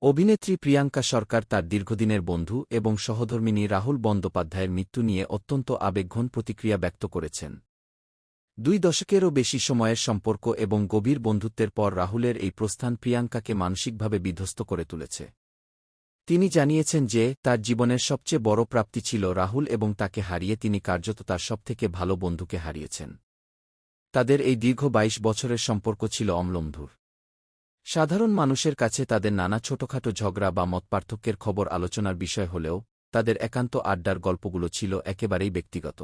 অভিনেত্রী প্রিয়াঙ্কা সরকার তার দীর্ঘদিনের বন্ধু এবং সহধর্মিণী রাহুল বন্দ্যোপাধ্যায়ের মৃত্যু নিয়ে অত্যন্ত আবেগঘন প্রতিক্রিয়া ব্যক্ত করেছেন। 2 দশকেরও বেশি সময়ের সম্পর্ক এবং গভীর বন্ধুত্বের পর রাহুলের এই প্রস্থান প্রিয়াঙ্কাকে মানসিকভাবে বিধ্বস্ত করে তুলেছে। তিনি জানিয়েছেন যে তার জীবনের সবচেয়ে বড় প্রাপ্তি ছিল রাহুল এবং তাকে হারিয়ে তিনি কার্যত তার সবথেকে ভালো বন্ধুকে হারিয়েছেন। তাদের এই দীর্ঘ 22 বছরের সম্পর্ক ছিল অম্লমধুর। সাধারণ মানুষের কাছে তাদের নানা ছোটখাটো ঝগড়া বা মতপার্থক্যের খবর আলোচনার বিষয় হলেও তাদের একান্ত আড্ডার গল্পগুলো ছিল একেবারেই ব্যক্তিগত।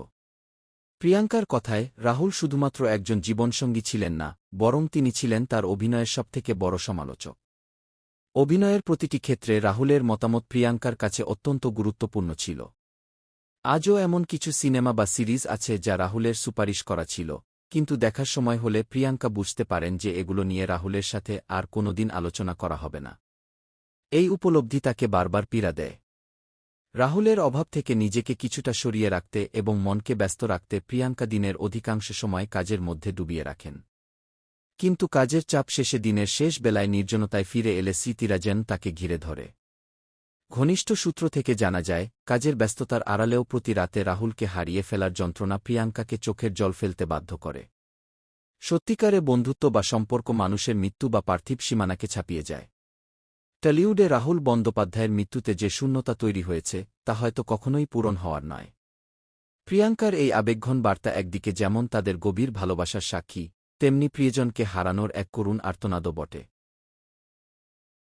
প্রিয়াঙ্কার কথায়, রাহুল শুধুমাত্র একজন জীবনসঙ্গী ছিলেন না, বরং তিনি ছিলেন তার অভিনয়ের সবথেকে বড় সমালোচক। অভিনয়ের প্রতিটি ক্ষেত্রে রাহুলের মতামত প্রিয়াঙ্কার কাছে অত্যন্ত গুরুত্বপূর্ণ ছিল। আজও এমন কিছু সিনেমা বা সিরিজ আছে যা রাহুলের সুপারিশ করা ছিল, কিন্তু দেখার সময় হলে প্রিয়াঙ্কা বুঝতে পারেন যে এগুলো নিয়ে রাহুলের সাথে আর কোনোদিন আলোচনা করা হবে না। এই উপলব্ধি তাকে বারবার পীড়া দেয়। রাহুলের অভাব থেকে নিজেকে কিছুটা সরিয়ে রাখতে এবং মনকে ব্যস্ত রাখতে প্রিয়াঙ্কা দিনের অধিকাংশ সময় কাজের মধ্যে ডুবিয়ে রাখেন। কিন্তু কাজের চাপ শেষে দিনের শেষ বেলায় নির্জনতায় ফিরে এলে স্মৃতিরা যেন তাকে ঘিরে ধরে। ঘনিষ্ঠ সূত্র থেকে জানা যায়, কাজের ব্যস্ততার আড়ালেও প্রতি রাতে রাহুলকে হারিয়ে ফেলার যন্ত্রণা প্রিয়াঙ্কাকে চোখের জল ফেলতে বাধ্য করে। সত্যিকারে বন্ধুত্ব বা সম্পর্ক মানুষের মৃত্যু বা পার্থিব সীমানাকে ছাপিয়ে যায়। টলিউডে রাহুল বন্দ্যোপাধ্যায়ের মৃত্যুতে যে শূন্যতা তৈরি হয়েছে তা হয়তো কখনোই পূরণ হওয়ার নয়। প্রিয়াঙ্কার এই আবেগঘন বার্তা একদিকে যেমন তাদের গভীর ভালোবাসার সাক্ষী, তেমনি প্রিয়জনকে হারানোর এক করুণ আর্তনাদও বটে।